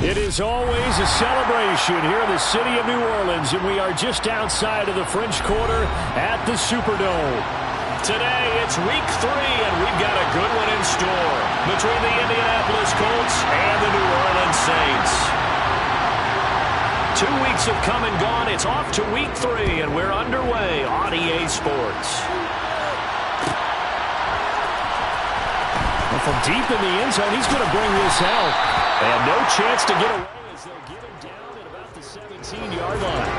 It is always a celebration here in the city of New Orleans, and we are just outside of the French Quarter at the Superdome. Today, it's week 3, and we've got a good one in store between the Indianapolis Colts and the New Orleans Saints. 2 weeks have come and gone. It's off to week 3, and we're underway on EA Sports. And from deep in the end zone, he's going to bring this out. And no chance to get away as they'll get him down at about the 17-yard line.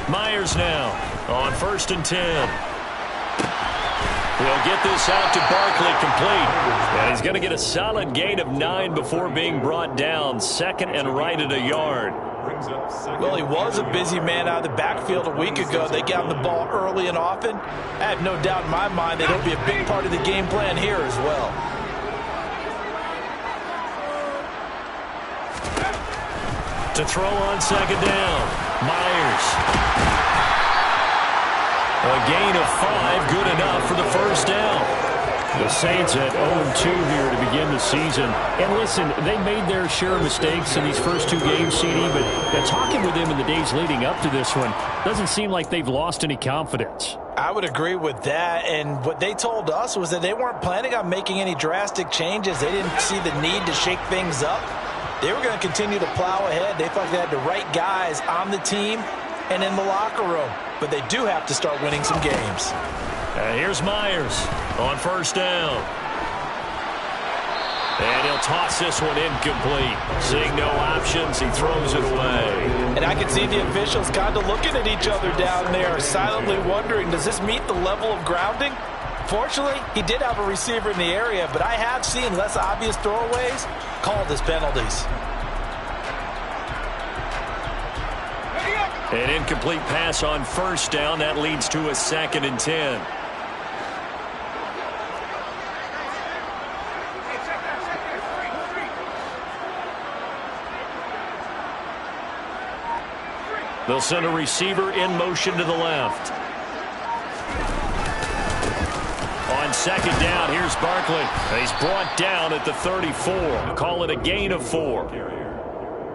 Myers now on 1st and 10. He'll get this out to Barkley, complete. And he's going to get a solid gain of 9 before being brought down. 2nd and right at a yard. Well, he was a busy man out of the backfield a week ago. They got him the ball early and often. I have no doubt in my mind that he'll be a big part of the game plan here as well. To throw on 2nd down. Myers. A gain of 5, good enough for the first down. The Saints at 0-2 here to begin the season. And listen, they made their share of mistakes in these first 2 games, CD, but talking with them in the days leading up to this one, doesn't seem like they've lost any confidence. I would agree with that, and what they told us was that they weren't planning on making any drastic changes. They didn't see the need to shake things up. They were going to continue to plow ahead. They thought they had the right guys on the team and in the locker room. But they do have to start winning some games. Here's Myers on 1st down. And he'll toss this one incomplete. Seeing no options, he throws it away. And I can see the officials kind of looking at each other down there, silently wondering, does this meet the level of grounding? Fortunately, he did have a receiver in the area, but I have seen less obvious throwaways called as penalties. An incomplete pass on 1st down. That leads to a 2nd and 10. They'll send a receiver in motion to the left. On 2nd down, here's Barkley. He's brought down at the 34. Call it a gain of 4.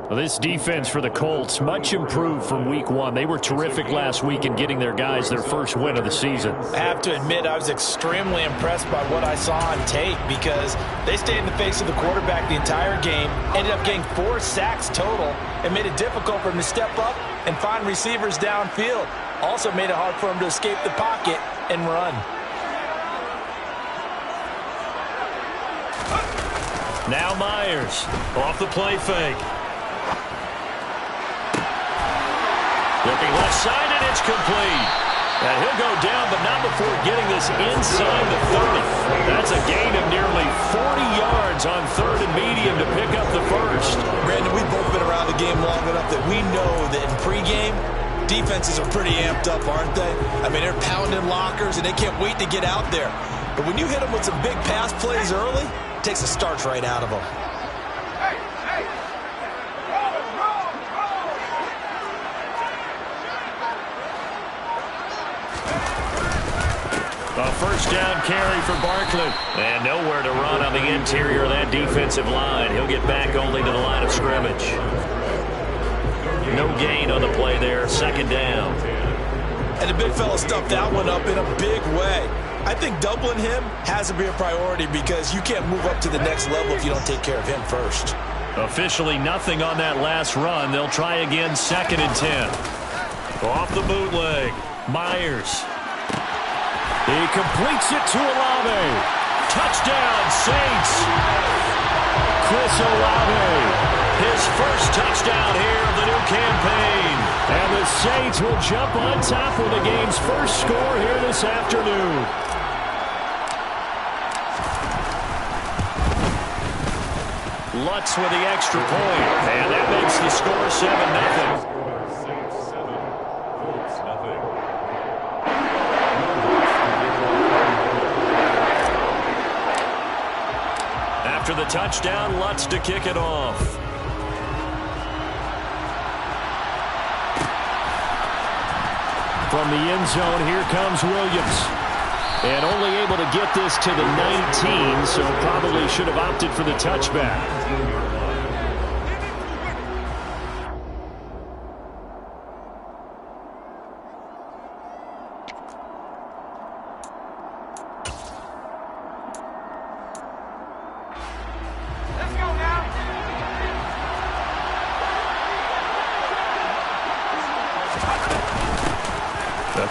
Well, this defense for the Colts, much improved from week 1. They were terrific last week in getting their guys their first win of the season. I have to admit, I was extremely impressed by what I saw on tape because they stayed in the face of the quarterback the entire game, ended up getting 4 sacks total, and made it difficult for him to step up and find receivers downfield. Also made it hard for him to escape the pocket and run. Now Myers off the play fake. Looking left side, and it's complete. And he'll go down, but not before getting this inside the 30. That's a gain of nearly 40 yards on 3rd and medium to pick up the first. Brandon, we've both been around the game long enough that we know that in pregame, defenses are pretty amped up, aren't they? I mean, they're pounding lockers, and they can't wait to get out there. But when you hit them with some big pass plays early, it takes the starch right out of them. A 1st down carry for Barkley. And nowhere to run on the interior of that defensive line. He'll get back only to the line of scrimmage. No gain on the play there. 2nd down. And the big fella stuffed that one up in a big way. I think doubling him has to be a priority because you can't move up to the next level if you don't take care of him first. Officially nothing on that last run. They'll try again. 2nd and 10. Off the bootleg. Myers. He completes it to Olave. Touchdown, Saints. Chris Olave. His first touchdown here of the new campaign. And the Saints will jump on top with the game's first score here this afternoon. Lutz with the extra point. And that makes the score 7-0. After the touchdown, Lutz to kick it off. From the end zone, here comes Williams. And only able to get this to the 19, so probably should have opted for the touchback.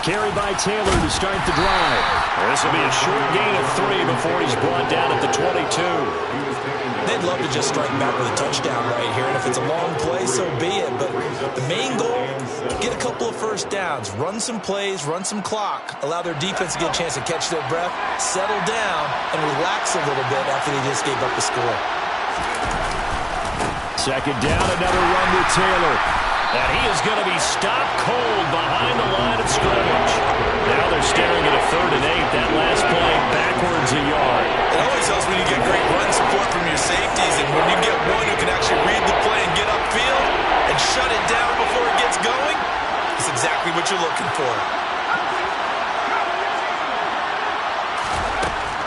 Carry by Taylor to start the drive. This will be a short gain of 3 before he's brought down at the 22. They'd love to just strike back with a touchdown right here, and if it's a long play, so be it. But the main goal, get a couple of first downs, run some plays, run some clock, allow their defense to get a chance to catch their breath, settle down, and relax a little bit after they just gave up the score. Second down, another run with Taylor. And he is going to be stopped cold behind the line of scrimmage. Now they're staring at a 3rd and 8. That last play backwards a yard. It always helps when you get great run support from your safeties, and when you get one who can actually read the play and get upfield and shut it down before it gets going, it's exactly what you're looking for.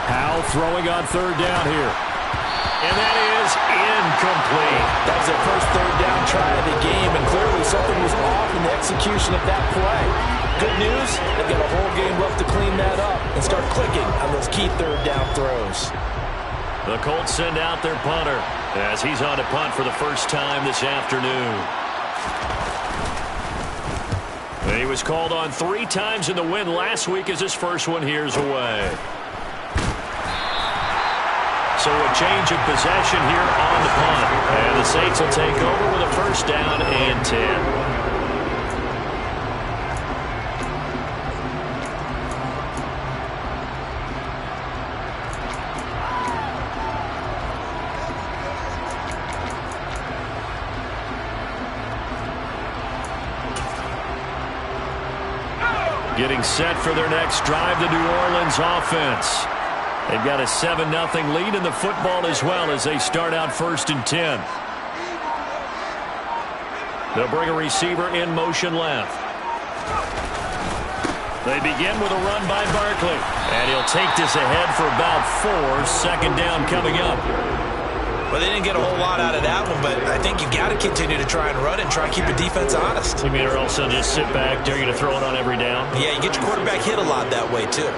Powell throwing on 3rd down here. And that is incomplete. That was their first 3rd down try of the game, and clearly something was off in the execution of that play. Good news, they've got a whole game left to clean that up and start clicking on those key 3rd down throws. The Colts send out their punter as he's on to punt for the first time this afternoon. He was called on 3 times in the win last week as his first one here's away. So a change of possession here on the punt. And the Saints will take over with a first down and 10. Getting set for their next drive, the New Orleans offense. They've got a 7-0 lead in the football as well as they start out 1st and 10. They'll bring a receiver in motion left. They begin with a run by Barkley. And he'll take this ahead for about 4. 2nd down coming up. Well, they didn't get a whole lot out of that one, but I think you got to continue to try and run and try and keep the defense honest. You mean, or else they'll just sit back, dare you to throw it on every down? Yeah, you get your quarterback hit a lot that way, too.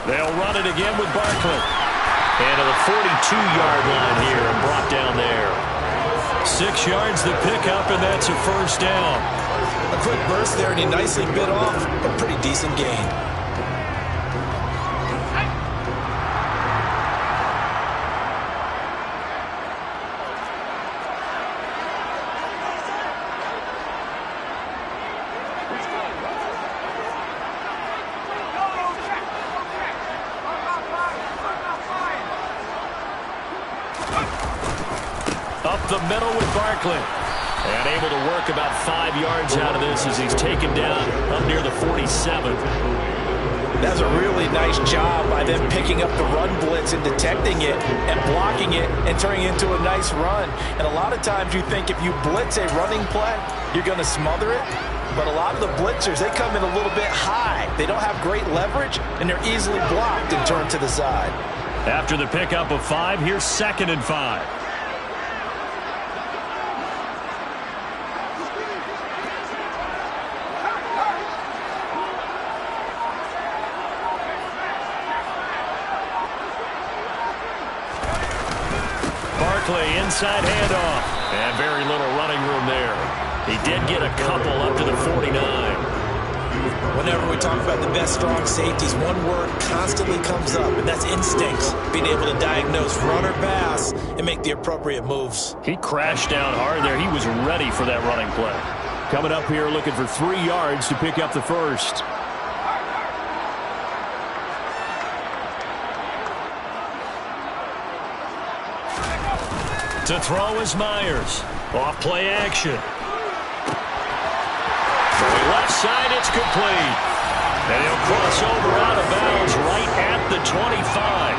They'll run it again with Barkley. And to the 42-yard line here and brought down there. 6 yards the pickup, and that's a first down. A quick burst there, and he nicely bit off a pretty decent gain. Up the middle with Barkley. And able to work about 5 yards out of this as he's taken down up near the 47. That's a really nice job by them picking up the run blitz and detecting it and blocking it and turning it into a nice run. And a lot of times you think if you blitz a running play, you're going to smother it. But a lot of the blitzers, they come in a little bit high. They don't have great leverage, and they're easily blocked and turned to the side. After the pickup of 5, here's 2nd and 5. Barkley, inside handoff. And very little running room there. He did get a couple up to the 49. Whenever we talk about the best strong safeties, one word constantly comes up, and that's instincts. Being able to diagnose run or pass and make the appropriate moves. He crashed down hard there. He was ready for that running play. Coming up here looking for 3 yards to pick up the first. To throw is Myers. Off play action. Going left side, it's complete. And he'll cross over out of bounds right at the 25.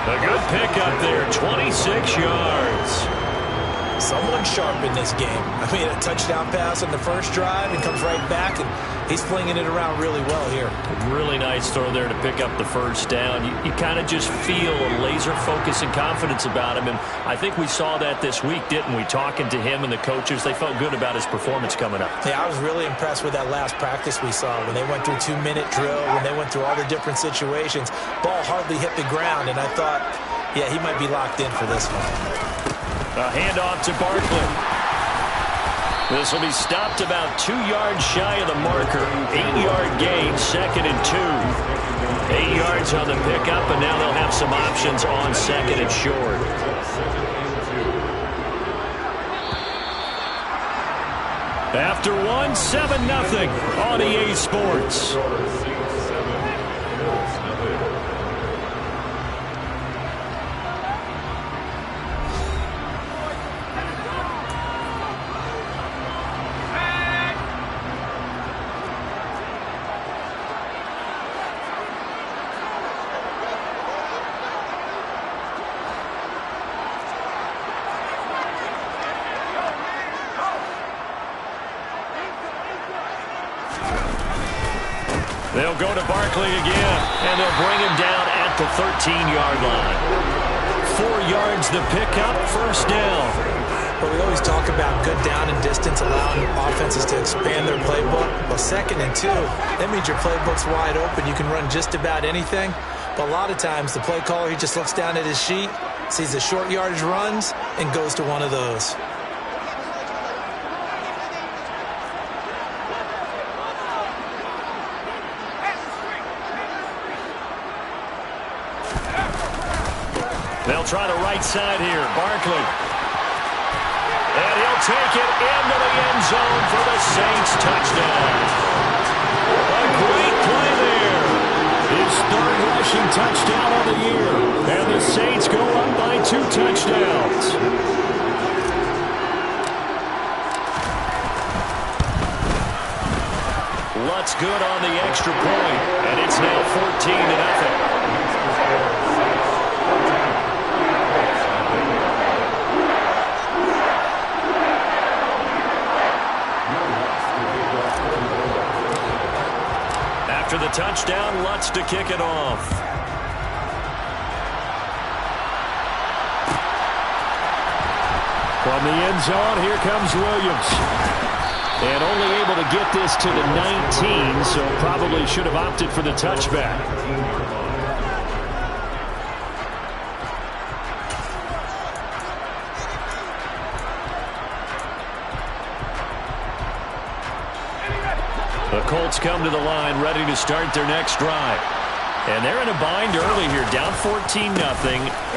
A good pickup there, 26 yards. Someone sharp in this game. I mean, a touchdown pass on the first drive and comes right back, and he's flinging it around really well here. Really nice throw there to pick up the first down. You kind of just feel a laser focus and confidence about him, and I think we saw that this week, didn't we? Talking to him and the coaches, they felt good about his performance coming up. Yeah, I was really impressed with that last practice we saw when they went through 2-minute drill, when they went through all the different situations. Ball hardly hit the ground, and I thought, yeah, he might be locked in for this one. A handoff to Barkley. This will be stopped about 2 yards shy of the marker. 8-yard gain, 2nd and 2. 8 yards on the pickup, and now they'll have some options on 2nd and short. After one, 7-0 on EA Sports. They'll go to Barkley again, and they'll bring him down at the 13-yard line. 4 yards the pickup, first down. But we always talk about good down and distance, allowing offenses to expand their playbook. Well, 2nd and 2, that means your playbook's wide open. You can run just about anything. But a lot of times, the play caller, he just looks down at his sheet, sees the short yardage runs, and goes to one of those. They'll try the right side here. Barkley. And he'll take it into the end zone for the Saints touchdown. A great play there. His 3rd rushing touchdown of the year. And the Saints go up by 2 touchdowns. Lutz good on the extra point. And it's now 14-0. After the touchdown, Lutz to kick it off. From the end zone, here comes Williams. And only able to get this to the 19, so probably should have opted for the touchback. The Colts come to the line, ready to start their next drive. And they're in a bind early here, down 14-0.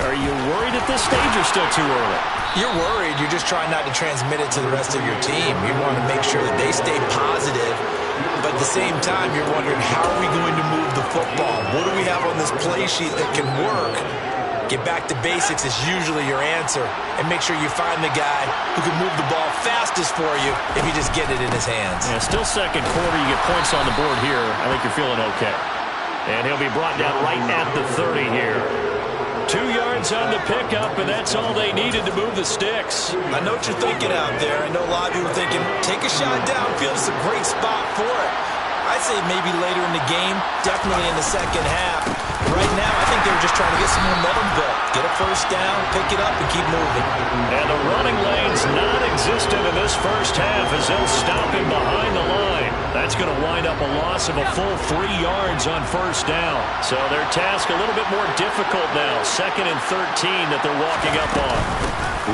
Are you worried at this stage or still too early? You're worried. You're just trying not to transmit it to the rest of your team. You want to make sure that they stay positive. But at the same time, you're wondering, how are we going to move the football? What do we have on this play sheet that can work? Get back to basics is usually your answer. And make sure you find the guy who can move the ball fastest for you if you just get it in his hands. Yeah, still 2nd quarter. You get points on the board here. I think you're feeling okay. And he'll be brought down right at the 30 here. 2 yards on the pickup, and that's all they needed to move the sticks. I know what you're thinking out there. I know a lot of you are thinking, take a shot downfield. It's a great spot for it. I'd say maybe later in the game, definitely in the second half. Right now, I think they were just trying to get some momentum built. Get a first down, pick it up, and keep moving. And the running lane's non-existent consistent in this first half as they'll stop him behind the line. That's going to wind up a loss of a full 3 yards on first down. So their task a little bit more difficult now. 2nd and 13 that they're walking up on.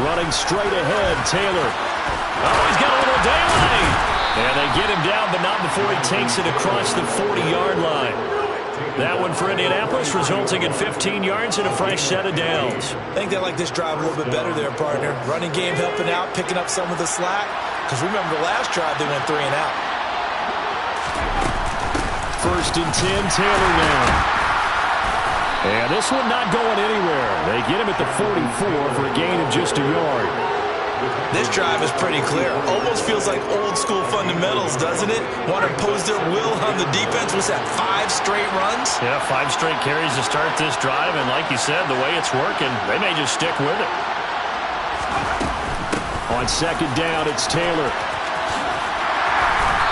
Running straight ahead, Taylor. Oh, he's got a little daylight. And they get him down, but not before he takes it across the 40-yard line. That one for Indianapolis, resulting in 15 yards and a fresh set of downs. I think they like this drive a little bit better there, partner. Running game helping out, picking up some of the slack. Because remember the last drive, they went 3 and out. 1st and 10, Taylor now. And this one not going anywhere. They get him at the 44 for a gain of just a yard. This drive is pretty clear. Almost feels like old school fundamentals, doesn't it? Want to impose their will on the defense. Was that 5 straight runs? Yeah, 5 straight carries to start this drive. And like you said, the way it's working, they may just stick with it. On 2nd down, it's Taylor.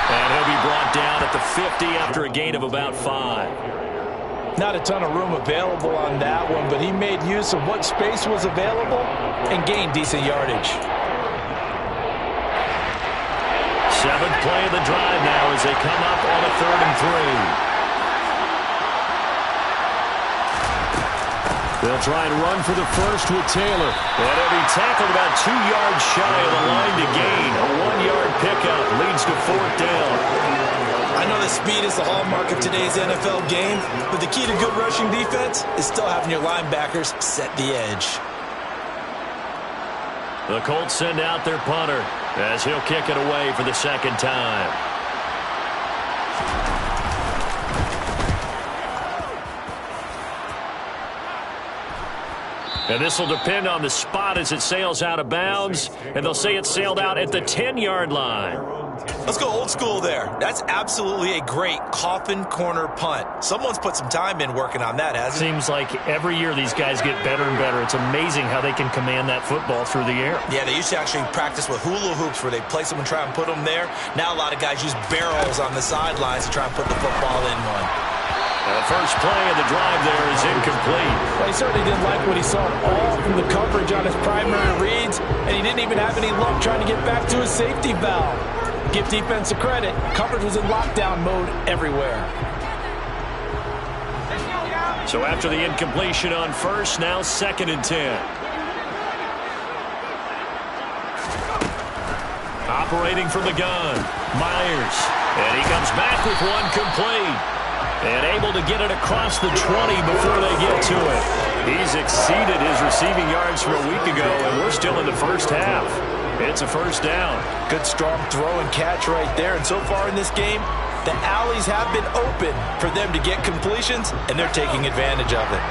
And he'll be brought down at the 50 after a gain of about 5. Not a ton of room available on that one, but he made use of what space was available and gained decent yardage. 7th play of the drive now as they come up on a 3rd and 3. They'll try and run for the first with Taylor. And he'll be tackled about 2 yards shy of the line to gain. A 1-yard pickup leads to 4th down. I know that speed is the hallmark of today's NFL game, but the key to good rushing defense is still having your linebackers set the edge. The Colts send out their punter as he'll kick it away for the 2nd time. And this will depend on the spot as it sails out of bounds, and they'll say it sailed out at the 10-yard line. Let's go old school there. That's absolutely a great coffin corner punt. Someone's put some time in working on that, hasn't it? Seems like every year these guys get better and better. It's amazing how they can command that football through the air. Yeah, they used to actually practice with hula hoops where they place them and try and put them there. Now a lot of guys use barrels on the sidelines to try and put the football in one. The first play of the drive there is incomplete. Well, he certainly didn't like what he saw all from the coverage on his primary reads, and he didn't even have any luck trying to get back to his safety valve. Give defense a credit. Coverage was in lockdown mode everywhere. So after the incompletion on first, now 2nd and 10. Operating from the gun, Myers. And he comes back with one complete. And able to get it across the 20 before they get to it. He's exceeded his receiving yards from a week ago, and we're still in the first half. It's a 1st down. Good strong throw and catch right there. And so far in this game, the alleys have been open for them to get completions, and they're taking advantage of it.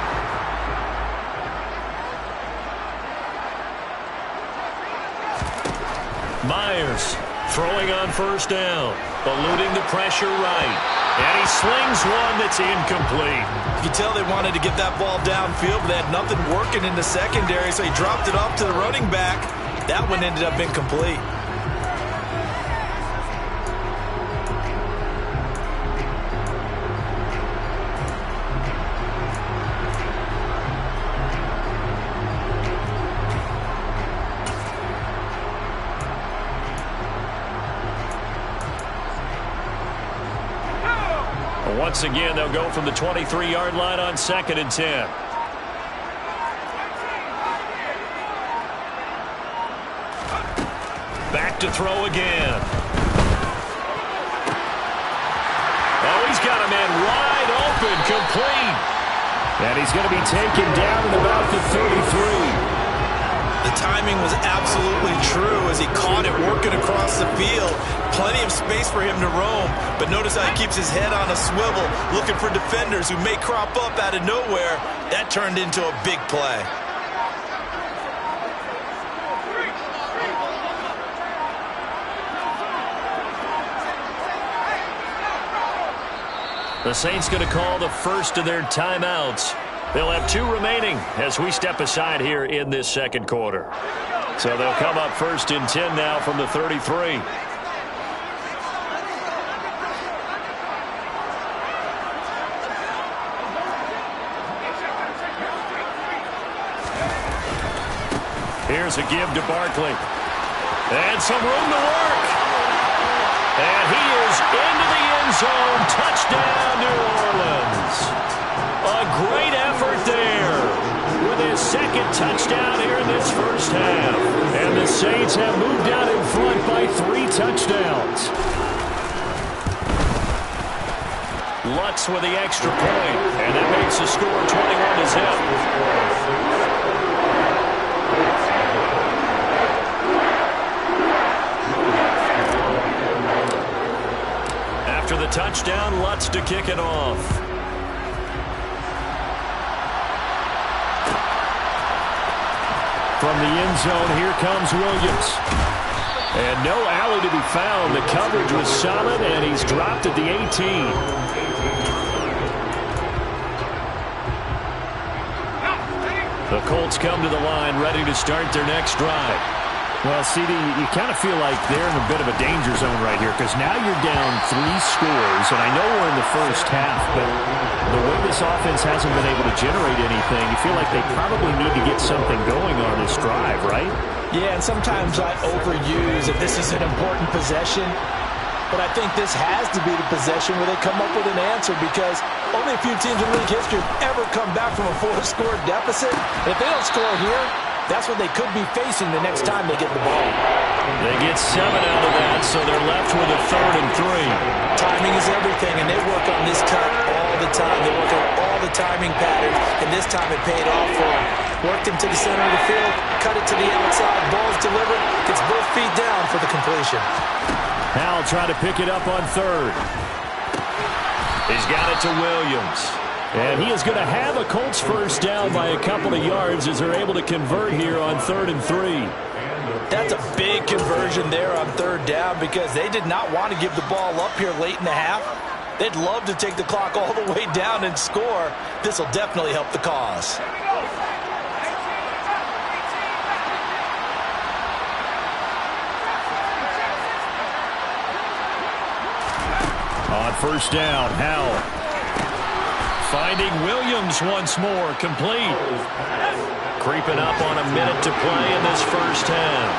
Myers throwing on 1st down, eluding the pressure right. And he slings one that's incomplete. You can tell they wanted to get that ball downfield, but they had nothing working in the secondary, so he dropped it off to the running back. That one ended up incomplete. Once again, they'll go from the 23-yard line on 2nd and 10. Back to throw again. Oh, he's got a man wide open, complete. And he's going to be taken down at about the 33. The timing was absolutely true as he caught it working across the field. Plenty of space for him to roam, but notice how he keeps his head on a swivel, looking for defenders who may crop up out of nowhere. That turned into a big play. The Saints going to call the first of their timeouts. They'll have 2 remaining as we step aside here in this 2nd quarter. So they'll come up 1st and 10 now from the 33. Here's a give to Barkley. And some room to work. And he is into the end zone. Touchdown, New Orleans. A great effort there with his second touchdown here in this first half. And the Saints have moved out in front by 3 touchdowns. Lutz with the extra point, and that makes the score 21-0. After the touchdown, Lutz to kick it off. From the end zone, here comes Williams. And no alley to be found. The coverage was solid, and he's dropped at the 18. The Colts come to the line, ready to start their next drive. Well, CD, you kind of feel like they're in a bit of a danger zone right here because now you're down 3 scores, and I know we're in the first half, but the way this offense hasn't been able to generate anything, you feel like they probably need to get something going on this drive, right? Yeah, and sometimes I overuse if this is an important possession, but I think this has to be the possession where they come up with an answer because only a few teams in league history have ever come back from a 4-score deficit. And if they don't score here, that's what they could be facing the next time they get the ball. They get 7 out of that, so they're left with a 3rd and 3. Timing is everything, and they work on this cut all the time. They work on all the timing patterns, and this time it paid off for them. Worked him to the center of the field, cut it to the outside, ball's delivered, gets both feet down for the completion. Howell trying to pick it up on 3rd. He's got it to Williams. And he is going to have a Colts first down by a couple of yards as they're able to convert here on 3rd and 3. That's a big conversion there on 3rd down because they did not want to give the ball up here late in the half. They'd love to take the clock all the way down and score. This will definitely help the cause. On first down, Howell. Finding Williams once more, complete. Creeping up on a minute to play in this first half.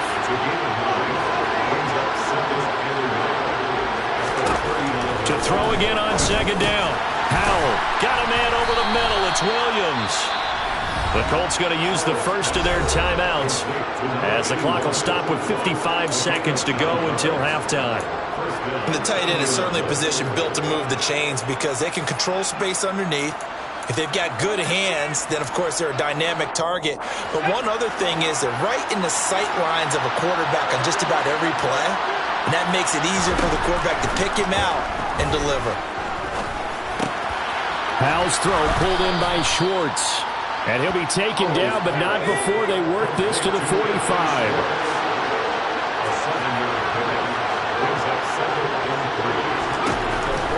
To throw again on 2nd down. Howell got a man over the middle. It's Williams. The Colts going to use the first of their timeouts as the clock will stop with 55 seconds to go until halftime. And the tight end is certainly a position built to move the chains because they can control space underneath. If they've got good hands, then, of course, they're a dynamic target. But one other thing is they're right in the sight lines of a quarterback on just about every play, and that makes it easier for the quarterback to pick him out and deliver. Howell's throw pulled in by Schwartz. And he'll be taken down, but not before they work this to the 45.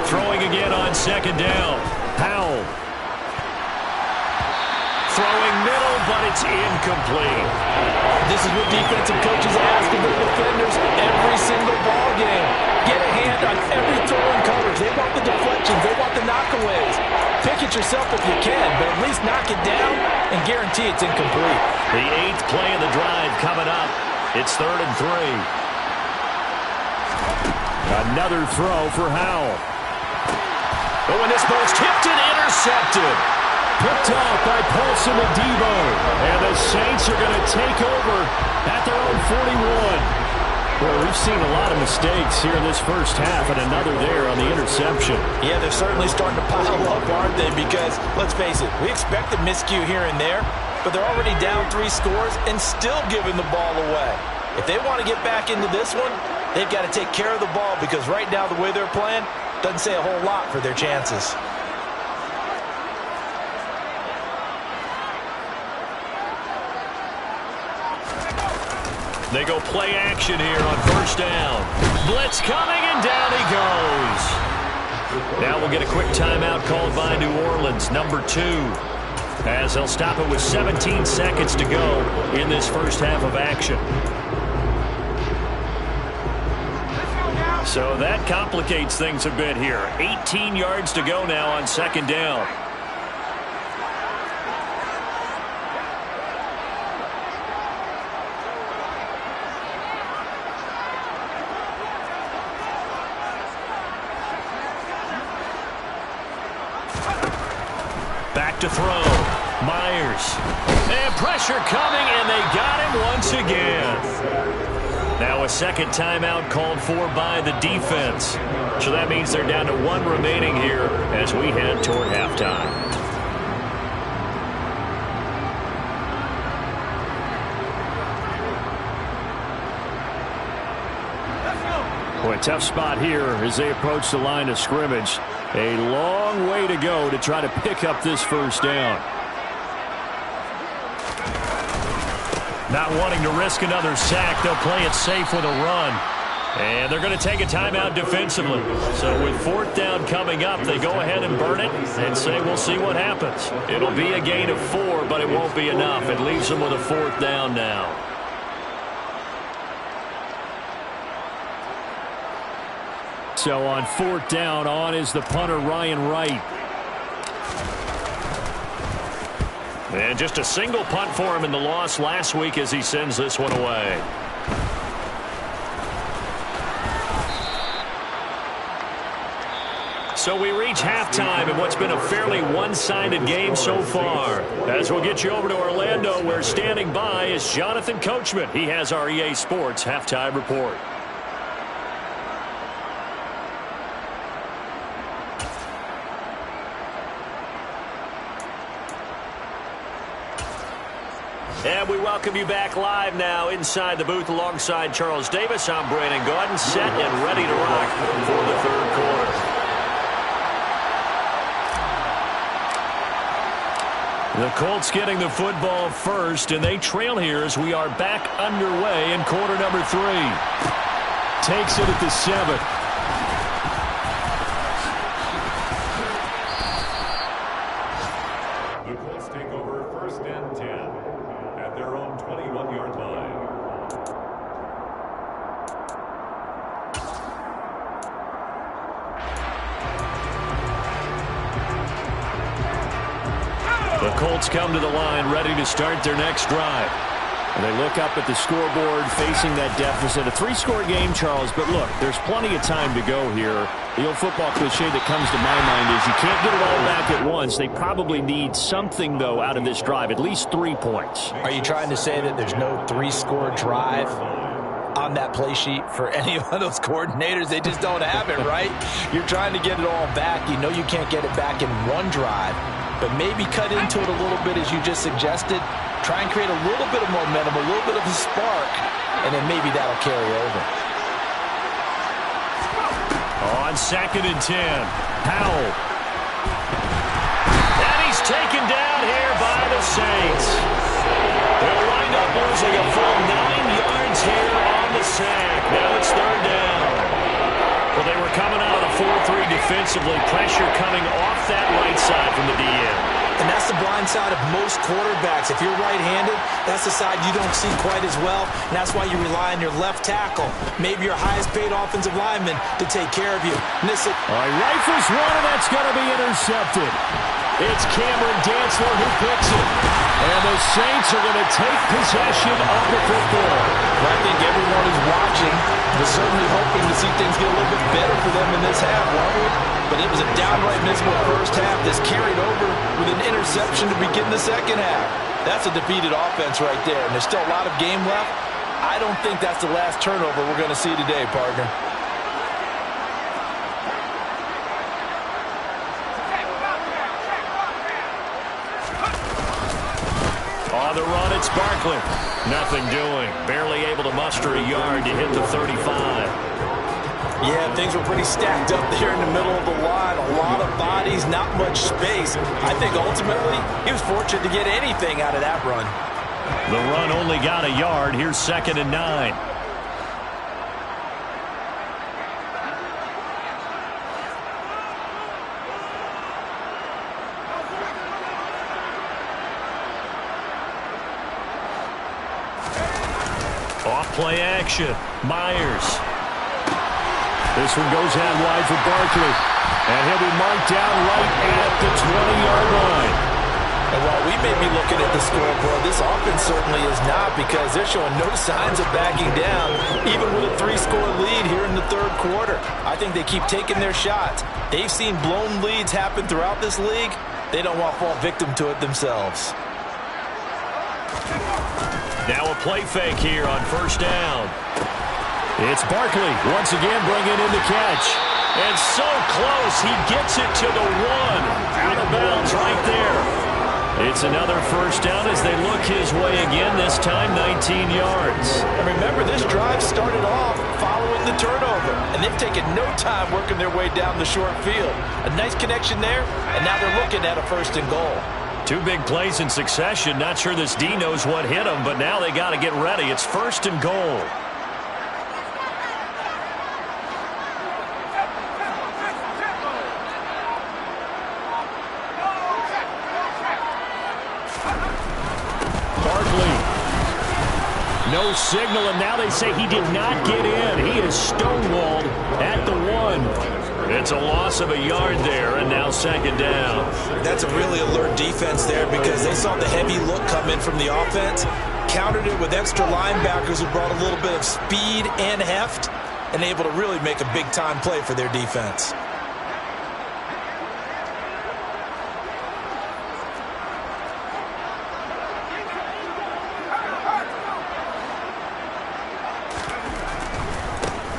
Throwing again on 2nd down. Howell. Throwing middle, but it's incomplete. This is what defensive coaches ask of their defenders every single ball game. Get a hand on every throw and coverage. They want the deflections. They want the knockaways. Pick it yourself if you can, but at least knock it down and guarantee it's incomplete. The 8th play of the drive coming up. It's 3rd and 3. Another throw for Howell. Oh, and this ball's tipped and intercepted. Picked off by Paulson and Debo. And the Saints are going to take over at their own 41. Well, we've seen a lot of mistakes here in this first half, and another there on the interception. Yeah, they're certainly starting to pile up, aren't they? Because, let's face it, we expected miscue here and there, but they're already down 3 scores and still giving the ball away. If they want to get back into this one, they've got to take care of the ball because right now the way they're playing doesn't say a whole lot for their chances. They go play action here on first down. Blitz coming, and down he goes. Now we'll get a quick timeout called by New Orleans, number 2. As they'll stop it with 17 seconds to go in this first half of action. So that complicates things a bit here. 18 yards to go now on 2nd down. back to throw. Myers. And pressure coming, and they got him once again. Now a second timeout called for by the defense. So that means they're down to 1 remaining here as we head toward halftime. Boy, tough spot here as they approach the line of scrimmage. A long way to go to try to pick up this first down. Not wanting to risk another sack, they'll play it safe with a run. And they're going to take a timeout defensively. So with 4th down coming up, they go ahead and burn it and say we'll see what happens. It'll be a gain of 4, but it won't be enough. It leaves them with a 4th down now. So on 4th down, on is the punter, Ryan Wright. And just a single punt for him in the loss last week as he sends this one away. So we reach halftime in what's been a fairly one-sided game so far. As we'll get you over to Orlando, where standing by is Jonathan Coachman. He has our EA Sports halftime report. And we welcome you back live now inside the booth alongside Charles Davis. I'm Brandon Gaudin, set and ready to rock for the 3rd quarter. The Colts getting the football first, and they trail here as we are back underway in quarter number 3. Takes it at the 7. The Colts come to the line ready to start their next drive. And they look up at the scoreboard facing that deficit. A 3-score game, Charles, but look, there's plenty of time to go here. The old football cliche that comes to my mind is you can't get it all back at once. They probably need something, though, out of this drive, at least 3 points. Are you trying to say that there's no 3-score drive on that play sheet for any of those coordinators? They just don't have it, right? You're trying to get it all back. You know you can't get it back in one drive, but maybe cut into it a little bit as you just suggested. Try and create a little bit of momentum, a little bit of a spark, and then maybe that'll carry over. On 2nd and 10, Powell. And he's taken down here by the Saints. They'll wind up losing a full 9 yards here on the sack. Now it's 3rd down. Well, they were coming out of the 4-3 defensively. Pressure coming off that right side from the DN. And that's the blind side of most quarterbacks. If you're right-handed, that's the side you don't see quite as well. And that's why you rely on your left tackle, maybe your highest-paid offensive lineman, to take care of you. Miss it. All right, rifles one, and that's going to be intercepted. It's Cameron Dantzler who picks it. And the Saints are going to take possession of the football. Well, I think everyone who's watching was certainly hoping to see things get a little bit better for them in this half, weren't we? But it was a downright miserable first half that's carried over with an interception to begin the second half. That's a defeated offense right there, and there's still a lot of game left. I don't think that's the last turnover we're going to see today, partner. On the run, it's Barkley. Nothing doing. Barely able to muster a yard to hit the 35. Yeah, things were pretty stacked up there in the middle of the line. A lot of bodies, not much space. I think ultimately he was fortunate to get anything out of that run. The run only got a yard. Here's 2nd and 9. Off play action. Myers. This one goes out wide for Barkley. And he'll be marked down right at the 20-yard line. And while we may be looking at the scoreboard, this offense certainly is not, because they're showing no signs of backing down, even with a 3-score lead here in the 3rd quarter. I think they keep taking their shots. They've seen blown leads happen throughout this league. they don't want to fall victim to it themselves. Now a play fake here on first down. It's Barkley once again bringing in the catch. And so close, he gets it to the 1. Out of bounds right there. It's another first down as they look his way again, this time 19 yards. And remember, this drive started off following the turnover, and they've taken no time working their way down the short field. A nice connection there, and now they're looking at a 1st and goal. 2 big plays in succession. Not sure this D knows what hit him, but now they got to get ready. It's 1st and goal. No signal, and now they say he did not get in. He is stonewalled at the 1. It's a loss of a yard there, and now 2nd down. That's a really alert defense there because they saw the heavy look come in from the offense, countered it with extra linebackers who brought a little bit of speed and heft, and able to really make a big-time play for their defense.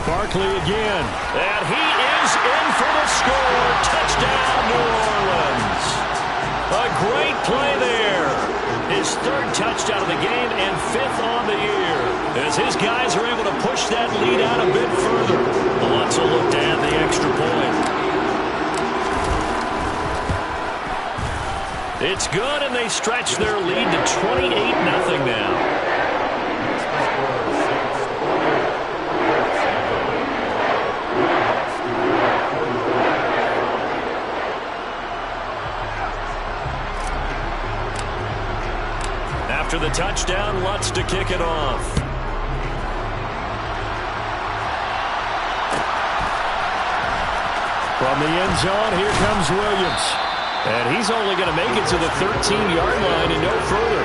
Barkley again. And he is in for the score. Touchdown, New Orleans. A great play there. His 3rd touchdown of the game and 5th on the year. As his guys are able to push that lead out a bit further. Wants to look to add the extra point. It's good, and they stretch their lead to 28-0 now. After the touchdown, Lutz to kick it off. From the end zone, here comes Williams. And he's only going to make it to the 13-yard line and no further.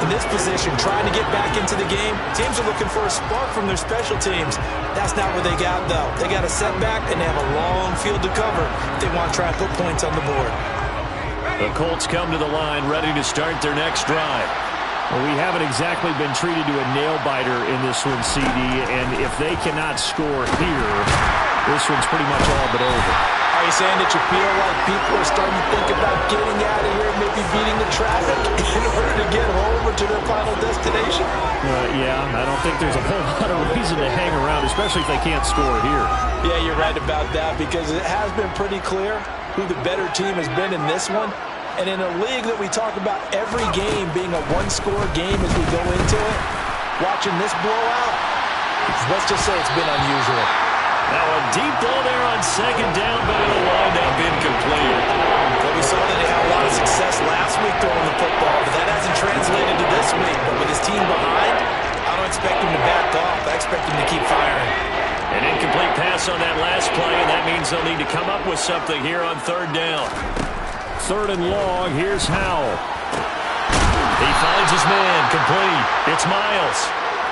In this position, trying to get back into the game, teams are looking for a spark from their special teams. That's not what they got, though. They got a setback, and they have a long field to cover if they want to try and put points on the board. The Colts come to the line, ready to start their next drive. Well, we haven't exactly been treated to a nail-biter in this one, CD, and if they cannot score here, this one's pretty much all but over. Are you saying that you feel like people are starting to think about getting out of here, maybe beating the traffic in order to get home or to their final destination? Yeah, I don't think there's a whole lot of reason to hang around, especially if they can't score here. Yeah, you're right about that because it has been pretty clear who the better team has been in this one. And in a league that we talk about every game being a one-score game as we go into it, watching this blowout, let's just say it's been unusual. Now a deep ball there on 2nd down, but it'll wind up incomplete. Well, we saw that they had a lot of success last week throwing the football, but that hasn't translated to this week. But with his team behind, I don't expect him to back off. I expect him to keep firing. An incomplete pass on that last play, and that means they'll need to come up with something here on 3rd down. 3rd and long, here's Howell. He finds his man, complete. It's Miles.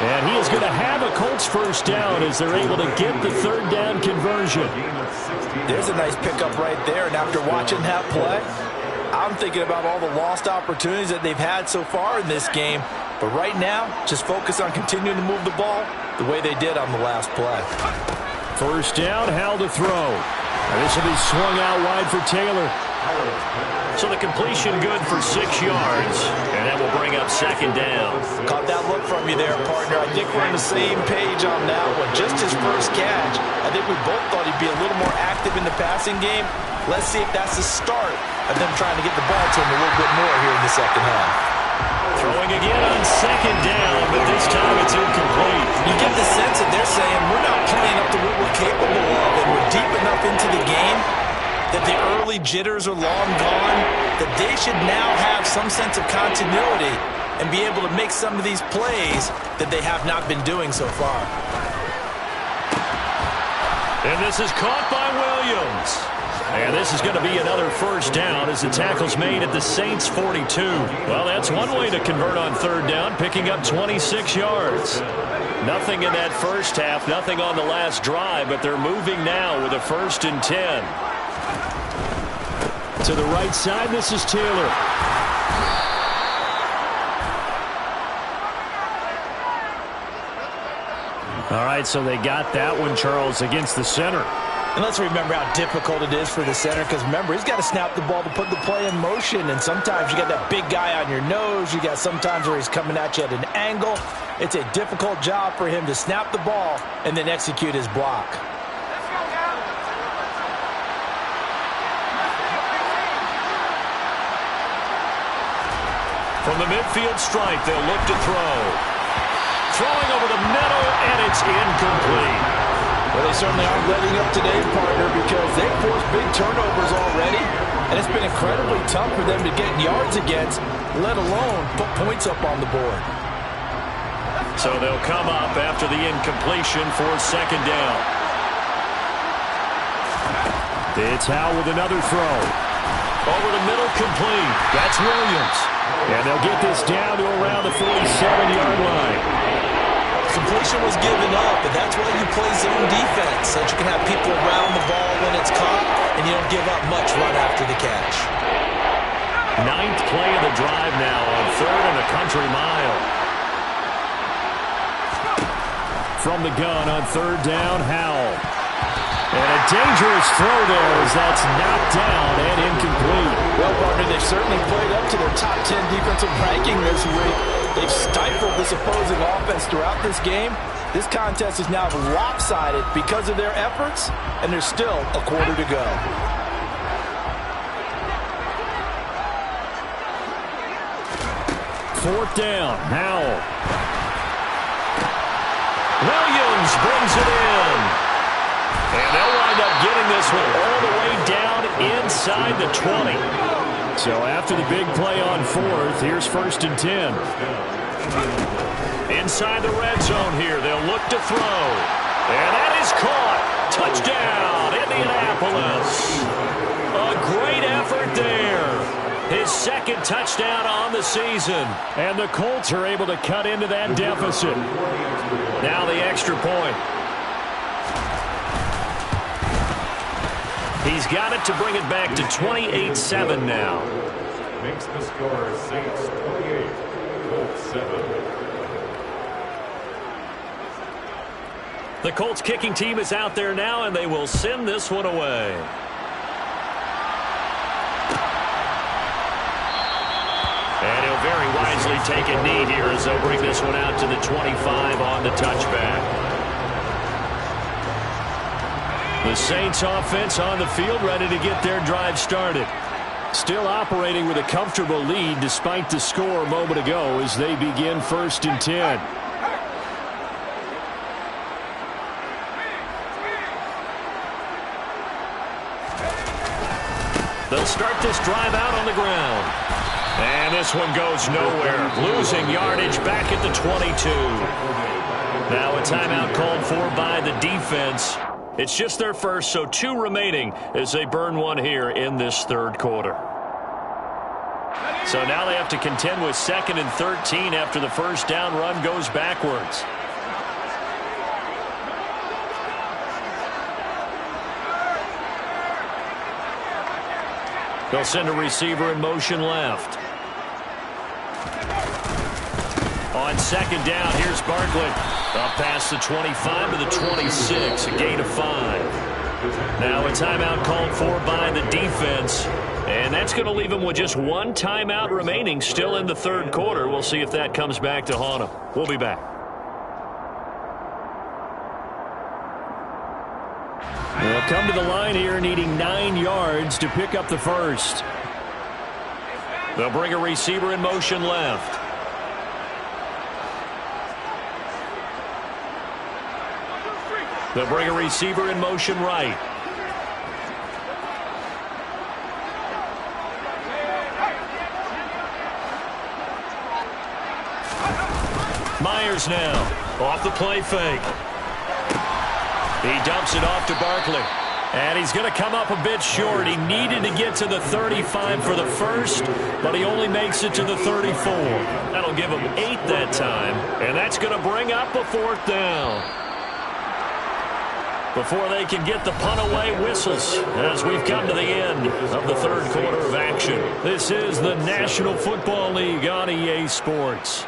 And he is going to have a Colts 1st down as they're able to get the 3rd down conversion. There's a nice pickup right there, and after watching that play, I'm thinking about all the lost opportunities that they've had so far in this game. But right now, just focus on continuing to move the ball the way they did on the last play. 1st down, Howell to throw. And this will be swung out wide for Taylor. So the completion good for 6 yards, and that will bring up 2nd down. Caught that look from you there, partner. I think we're on the same page on that one. Just his first catch. I think we both thought he'd be a little more active in the passing game. Let's see if that's the start of them trying to get the ball to him a little bit more here in the 2nd half. Throwing again on 2nd down, but this time it's incomplete. You get the sense that they're saying we're not playing up to what we're capable of, and we're deep enough into the game that the early jitters are long gone, that they should now have some sense of continuity and be able to make some of these plays that they have not been doing so far. And this is caught by Williams. And this is going to be another 1st down as the tackle's made at the Saints' 42. Well, that's one way to convert on 3rd down, picking up 26 yards. Nothing in that first half, nothing on the last drive, but they're moving now with a 1st and 10. To to the right side. This is Taylor. All right, so they got that one, Charles, against the center. And let's remember how difficult it is for the center, because remember, he's got to snap the ball to put the play in motion, and sometimes you got that big guy on your nose. You got sometimes where he's coming at you at an angle. It's a difficult job for him to snap the ball and then execute his block. From the midfield stripe, they'll look to throw. Throwing over the middle, and it's incomplete. Well, they certainly aren't letting up today, partner, because they've forced big turnovers already, and it's been incredibly tough for them to get yards against, let alone put points up on the board. So they'll come up after the incompletion for second down. It's Howe with another throw. Over the middle, complete. That's Williams. And they'll get this down to around the 47-yard line. Completion was given up, but that's why you play zone defense, so that you can have people around the ball when it's caught, and you don't give up much run after the catch. Ninth play of the drive now on 3rd and a country mile. From the gun on 3rd down, Howell. And a dangerous throw there as that's knocked down and incomplete. Well, partner, they've certainly played up to their top 10 defensive ranking this week. They've stifled this opposing offense throughout this game. This contest is now lopsided because of their efforts, and there's still a quarter to go. Fourth down, Howell. Williams brings it in. And they'll wind up getting this one all the way down inside the 20. So after the big play on 4th, here's 1st and 10. Inside the red zone here, they'll look to throw. And that is caught. Touchdown, Indianapolis. A great effort there. His second touchdown on the season. And the Colts are able to cut into that deficit. Now the extra point. He's got it to bring it back to 28-7 now. Makes the score Saints 28, Colts 7. The Colts kicking team is out there now, and they will send this one away. And he'll very wisely take a knee here as they'll bring this one out to the 25 on the touchback. The Saints offense on the field ready to get their drive started. Still operating with a comfortable lead despite the score a moment ago as they begin 1st and 10. They'll start this drive out on the ground. And this one goes nowhere. Losing yardage back at the 22. Now a timeout called for by the defense. It's just their first, so 2 remaining as they burn one here in this 3rd quarter. So now they have to contend with 2nd and 13 after the first down run goes backwards. They'll send a receiver in motion left. On 2nd down, here's Barkley. Up past the 25 to the 26, a gain of 5. Now a timeout called for by the defense. And that's going to leave them with just 1 timeout remaining still in the 3rd quarter. We'll see if that comes back to haunt them. We'll be back. They'll come to the line here needing 9 yards to pick up the first. They'll bring a receiver in motion left. They'll bring a receiver in motion right. Myers now off the play fake. He dumps it off to Barkley. And he's going to come up a bit short. He needed to get to the 35 for the first, but he only makes it to the 34. That'll give him 8 that time, and that's going to bring up a 4th down. before they can get the punt away. Whistles as we've come to the end of the third quarter of action. This is the National Football League on EA Sports.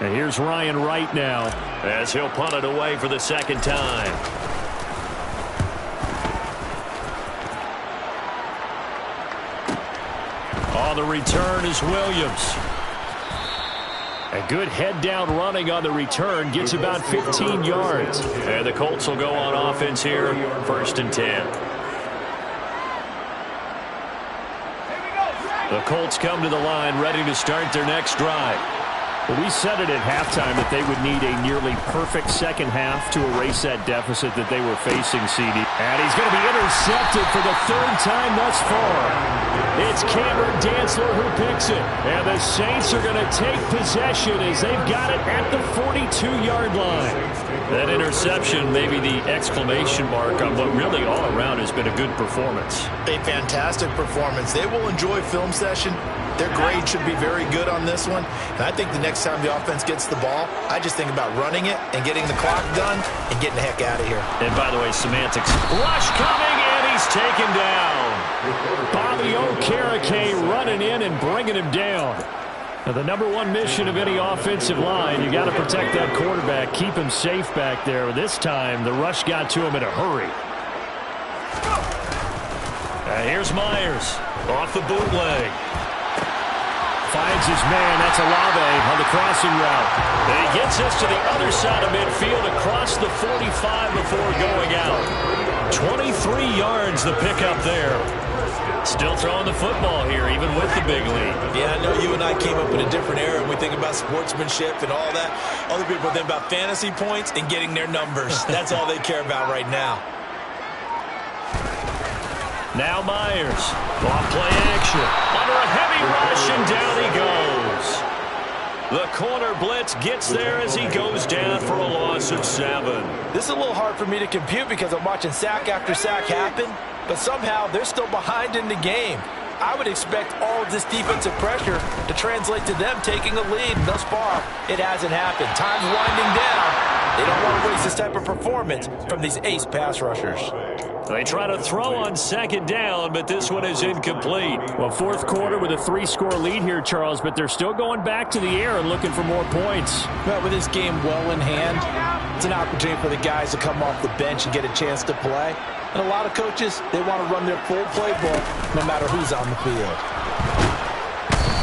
And here's Ryan Wright now as he'll punt it away for the second time. On the return is Williams. A good head-down running on the return. Gets about 15 yards. And the Colts will go on offense here, 1st and 10. The Colts come to the line, ready to start their next drive. Well, we said it at halftime that they would need a nearly perfect second half to erase that deficit that they were facing, CD. And he's going to be intercepted for the 3rd time thus far. It's Cameron Dantzler who picks it. And the Saints are going to take possession as they've got it at the 42-yard line. That interception may be the exclamation mark on what really all around has been a good performance. A fantastic performance. They will enjoy film session. Their grade should be very good on this one. And I think the next time the offense gets the ball, I just think about running it and getting the clock done and getting the heck out of here. And by the way, semantics. Rush coming, and he's taken down. Bobby Okereke running in and bringing him down. Now, the #1 mission of any offensive line, you got to protect that quarterback, keep him safe back there. This time, the rush got to him in a hurry. Here's Myers off the bootleg. Finds his man. That's Olave on the crossing route. And he gets us to the other side of midfield across the 45 before going out. 23 yards the pickup there. Still throwing the football here, even with the big lead. Yeah, I know you and I came up in a different era, and we think about sportsmanship and all that. Other people think about fantasy points and getting their numbers. That's all they care about right now. Now Myers. Off play action. Under a heavy rush, and down he goes. The corner blitz gets there as he goes down for a loss of 7. This is a little hard for me to compute because I'm watching sack after sack happen, but somehow they're still behind in the game. I would expect all of this defensive pressure to translate to them taking a lead. Thus far, it hasn't happened. Time's winding down. They don't want to waste this type of performance from these ace pass rushers. They try to throw on 2nd down, but this one is incomplete. Well, 4th quarter with a 3-score lead here, Charles, but they're still going back to the air and looking for more points. Well, with this game well in hand, it's an opportunity for the guys to come off the bench and get a chance to play. And a lot of coaches, they want to run their full playbook no matter who's on the field.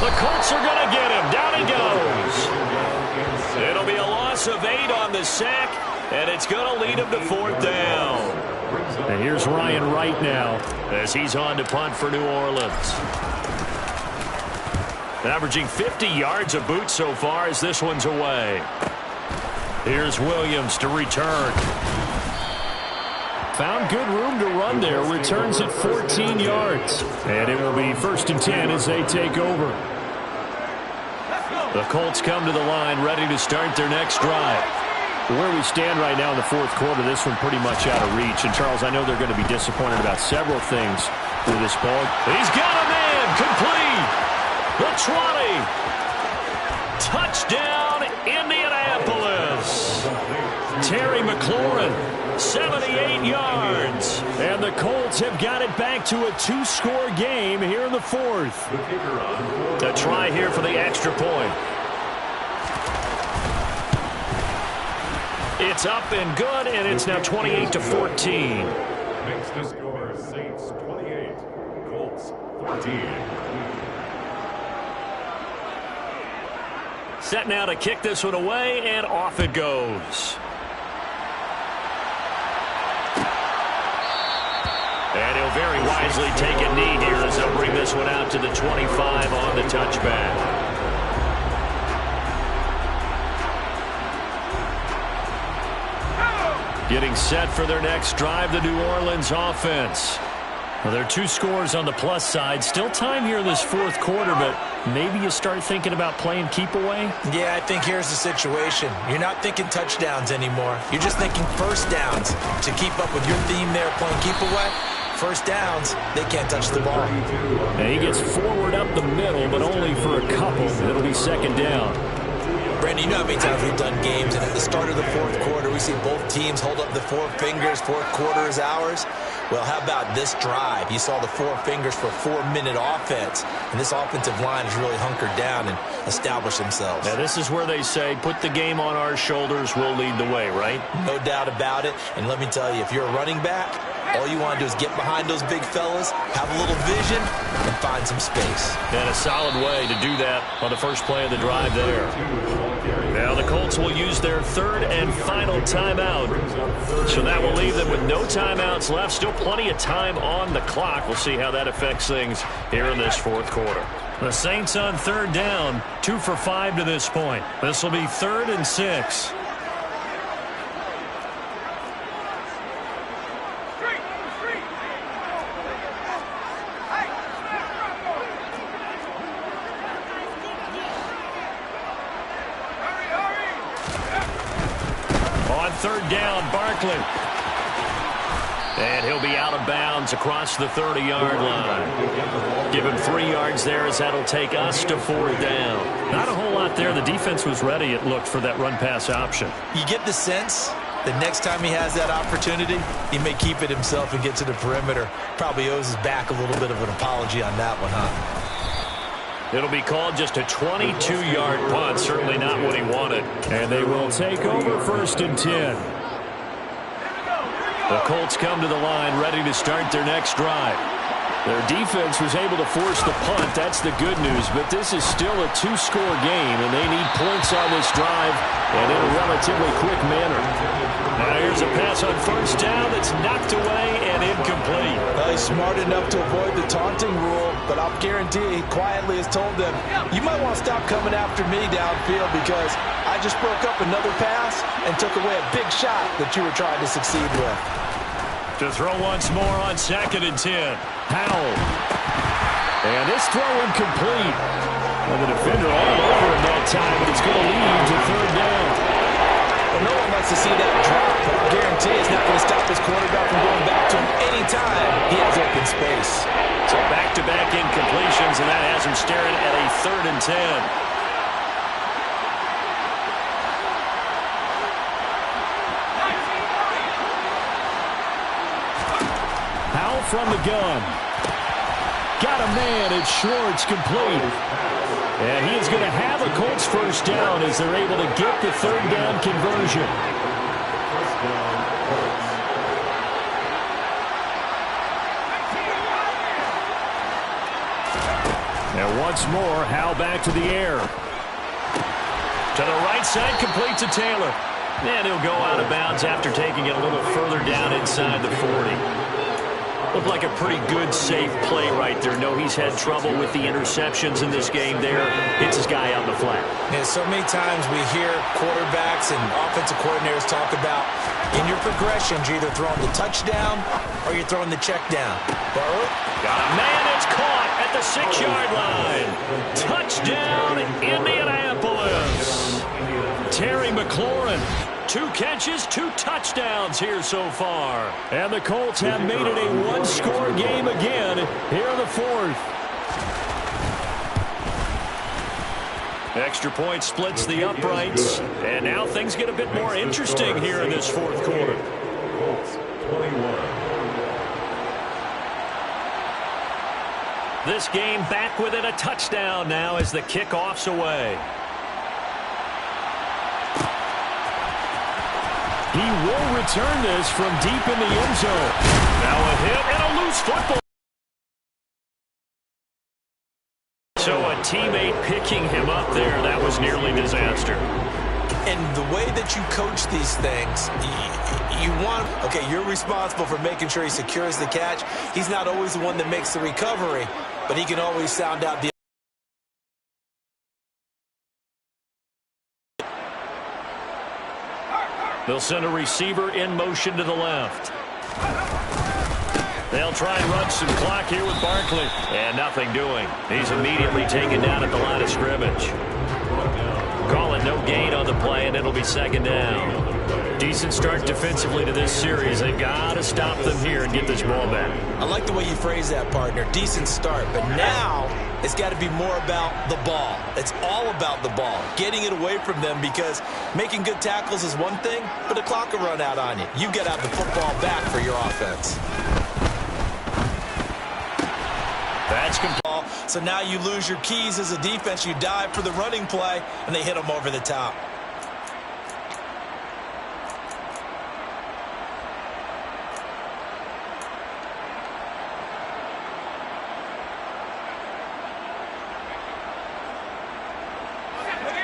The Colts are going to get him. Down he goes. It'll be a loss of 8 on the sack, and it's going to lead him to 4th down. And here's Ryan Wright now as he's on to punt for New Orleans. Averaging 50 yards a boot so far as this one's away. Here's Williams to return. Found good room to run there. Returns at 14 yards. And it will be 1st and 10 as they take over. The Colts come to the line ready to start their next drive. Where we stand right now in the 4th quarter, this one pretty much out of reach. And, Charles, I know they're going to be disappointed about several things with this ball. He's got a man. Complete. The 20. Touchdown, Indianapolis. Terry McLaurin, 78 yards. And the Colts have got it back to a 2-score game here in the 4th. A try here for the extra point. It's up and good, and it's now 28-14. Makes the score Saints 28, Colts 14. Set now to kick this one away, and off it goes. And he'll very wisely take a knee here as they'll bring this one out to the 25 on the touchback. Getting set for their next drive, the New Orleans offense. Well, there are 2 scores on the plus side. Still time here in this 4th quarter, but maybe you start thinking about playing keep away? Yeah, I think here's the situation. You're not thinking touchdowns anymore. You're just thinking 1st downs. To keep up with your theme there, playing keep away, 1st downs, they can't touch the ball. And he gets forward up the middle, but only for a couple. It'll be 2nd down. Brandon, you know how many times we've done games, and at the start of the fourth quarter, we see both teams hold up the four fingers, fourth quarter is ours. Well, how about this drive? You saw the four fingers for a 4-minute offense, and this offensive line has really hunkered down and established themselves. Now, this is where they say, put the game on our shoulders, we'll lead the way, right? No doubt about it, and let me tell you, if you're a running back, all you want to do is get behind those big fellas, have a little vision, and find some space. And a solid way to do that on the first play of the drive there. Now the Colts will use their third and final timeout. So that will leave them with no timeouts left. Still plenty of time on the clock. We'll see how that affects things here in this fourth quarter. The Saints on third down, 2 for 5 to this point. This will be 3rd and 6. Third down, Barkley. And he'll be out of bounds across the 30-yard line. Give him 3 yards there as that'll take us to 4th down. Not a whole lot there. The defense was ready, it looked, for that run-pass option. You get the sense that next time he has that opportunity, he may keep it himself and get to the perimeter. Probably owes his back a little bit of an apology on that one, huh? It'll be called just a 22-yard punt. Certainly not what he wanted. And they will take over 1st and 10. The Colts come to the line ready to start their next drive. Their defense was able to force the punt. That's the good news. But this is still a 2-score game, and they need points on this drive and in a relatively quick manner. Now here's a pass on 1st down that's knocked away and incomplete. Well, he's smart enough to avoid the taunting rule, but I'll guarantee he quietly has told them, you might want to stop coming after me downfield because I just broke up another pass and took away a big shot that you were trying to succeed with. To throw once more on 2nd and 10. Howell. And this throw incomplete. Well, the defender all over him that time, but it's going to lead to 3rd down. Well, no one likes to see that drop, but I guarantee it's not going to stop his quarterback from going back to him anytime he has open space. So back-to-back incompletions, and that has him staring at a 3rd and 10. From the gun. Got a man. It's Schwartz, complete. And he is going to have a Colts 1st down as they're able to get the 3rd down conversion. And once more, Howell back to the air. To the right side, complete to Taylor. And he'll go out of bounds after taking it a little further down inside the 40. Looked like a pretty good, safe play right there. No, he's had trouble with the interceptions in this game there. Hits his guy out in the flat. Yeah, so many times we hear quarterbacks and offensive coordinators talk about in your progressions, you're either throwing the touchdown or you're throwing the check down. Burrow. Got a man, it's caught at the 6-yard line. Touchdown, Indianapolis. Terry McLaurin. 2 catches, 2 touchdowns here so far. And the Colts have made it a 1-score game again here in the 4th. Extra point splits the uprights. And now things get a bit more interesting here in this 4th quarter. Colts 21. This game back within a touchdown now as the kickoff's away. He will return this from deep in the end zone. Now a hit and a loose football. So a teammate picking him up there, that was nearly disaster. And the way that you coach these things, you want, okay, you're responsible for making sure he secures the catch. He's not always the one that makes the recovery, but he can always sound out the They'll send a receiver in motion to the left. They'll try and run some clock here with Barkley. And nothing doing. He's immediately taken down at the line of scrimmage. Call it no gain on the play, and it'll be 2nd down. Decent start defensively to this series. They've got to stop them here and get this ball back. I like the way you phrase that, partner. Decent start. But now it's got to be more about the ball. It's all about the ball. Getting it away from them, because making good tackles is one thing, but the clock will run out on you. You've got to have the football back for your offense. That's complete. So now you lose your keys as a defense. You dive for the running play, and they hit them over the top.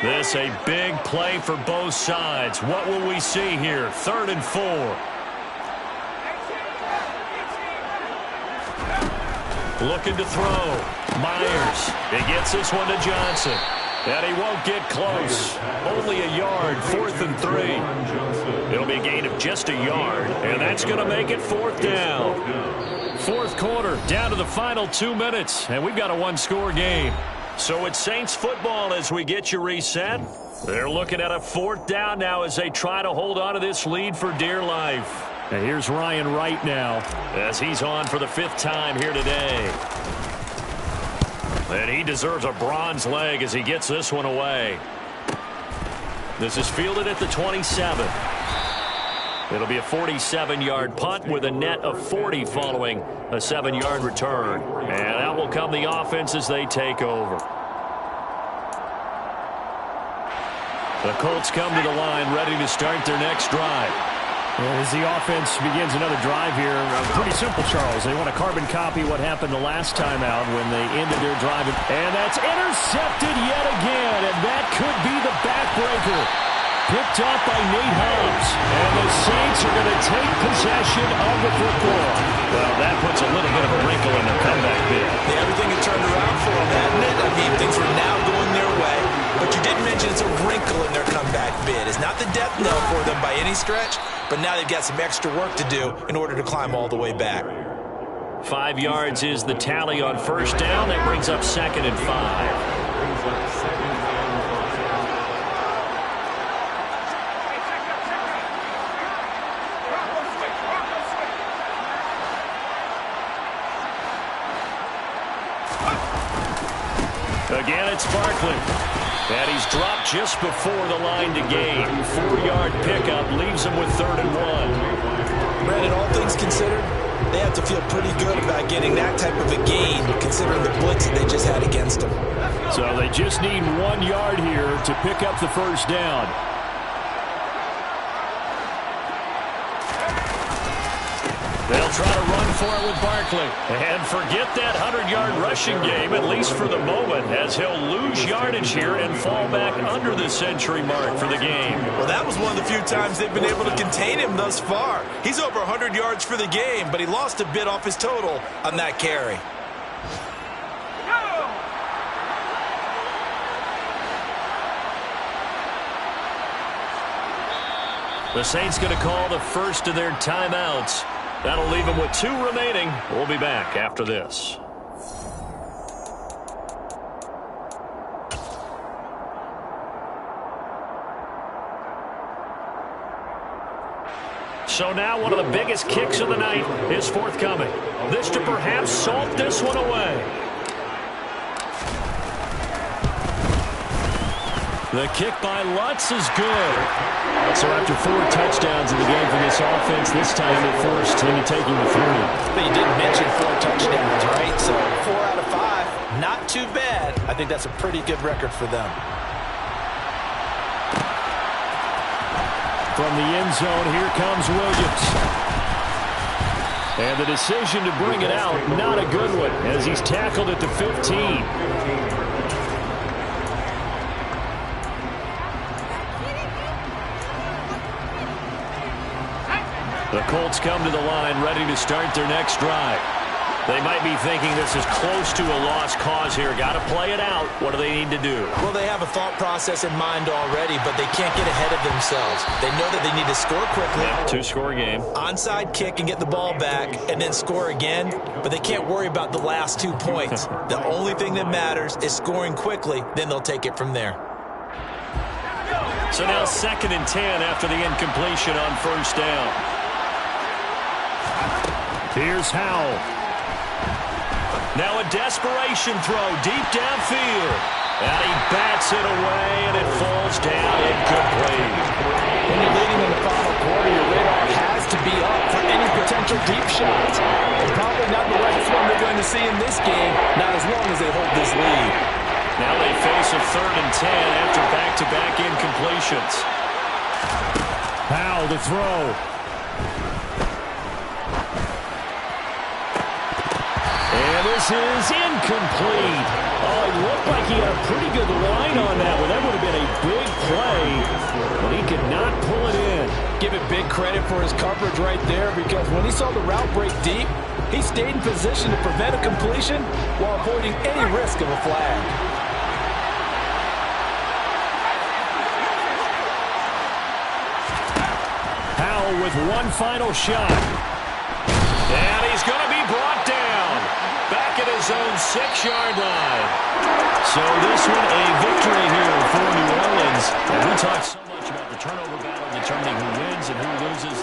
This a big play for both sides. What will we see here? 3rd and 4. Looking to throw. Myers. He gets this one to Johnson. And he won't get close. Only a yard. 4th and 3. It'll be a gain of just a yard. And that's going to make it 4th down. 4th quarter. Down to the final 2 minutes. And we've got a one-score game. So it's Saints football as we get you reset. They're looking at a 4th down now as they try to hold on to this lead for dear life. And here's Ryan Wright now, as he's on for the 5th time here today. And he deserves a bronze leg as he gets this one away. This is fielded at the 27. It'll be a 47-yard punt with a net of 40 following a 7-yard return. And out will come the offense as they take over. The Colts come to the line ready to start their next drive. As the offense begins another drive here, pretty simple, Charles. They want to carbon copy what happened the last time out when they ended their drive. And that's intercepted yet again, and that could be the backbreaker. Picked off by Nate Hobbs. And the Saints are going to take possession of the football. Well, that puts a little bit of a wrinkle in their comeback bid. Yeah, everything had turned around for them, hadn't it? I mean, things were now going their way. But you did mention it's a wrinkle in their comeback bid. It's not the death knell for them by any stretch, but now they've got some extra work to do in order to climb all the way back. 5 yards is the tally on 1st down. That brings up 2nd and 5. Again, it's Barkley. And he's dropped just before the line to gain. 4-yard pickup leaves him with 3rd and 1. Brandon, all things considered, they have to feel pretty good about getting that type of a gain, considering the blitz that they just had against them. So they just need 1 yard here to pick up the 1st down. They'll try to run for it with Barkley. And forget that 100-yard rushing game, at least for the moment, as he'll lose yardage here and fall back under the century mark for the game. Well, that was one of the few times they've been able to contain him thus far. He's over 100 yards for the game, but he lost a bit off his total on that carry. The Saints going to call the first of their timeouts. That'll leave them with 2 remaining. We'll be back after this. So now one of the biggest kicks of the night is forthcoming. This to perhaps salt this one away. The kick by Lutz is good. So after 4 touchdowns in the game for this offense, this time they're forced into taking the 3. But you did mention 4 touchdowns, right? So 4 out of 5, not too bad. I think that's a pretty good record for them. From the end zone, here comes Williams. And the decision to bring it out, not a good one, as he's tackled at the 15. The Colts come to the line ready to start their next drive. They might be thinking this is close to a lost cause here. Got to play it out. What do they need to do? Well, they have a thought process in mind already, but they can't get ahead of themselves. They know that they need to score quickly. Yeah, 2-score game. Onside kick and get the ball back and then score again, but they can't worry about the last 2 points. The only thing that matters is scoring quickly, then they'll take it from there. So now 2nd and 10 after the incompletion on first down. Here's Howell. Now a desperation throw deep downfield. And he bats it away, and it falls down incomplete. When you're leading in the final quarter, your radar has to be up for any potential deep shots. And probably not the last one they're going to see in this game, not as long as they hold this lead. Now they face a 3rd and 10 after back-to-back incompletions. Howell to throw. And this is incomplete. Oh, it looked like he had a pretty good line on that one. That would have been a big play, but he could not pull it in. Give it big credit for his coverage right there, because when he saw the route break deep, he stayed in position to prevent a completion while avoiding any risk of a flag. Howell with one final shot. And he's going to be brought down back at his own 6-yard line. So this one a victory here for New Orleans. And we talked so much about the turnover battle determining who wins and who loses.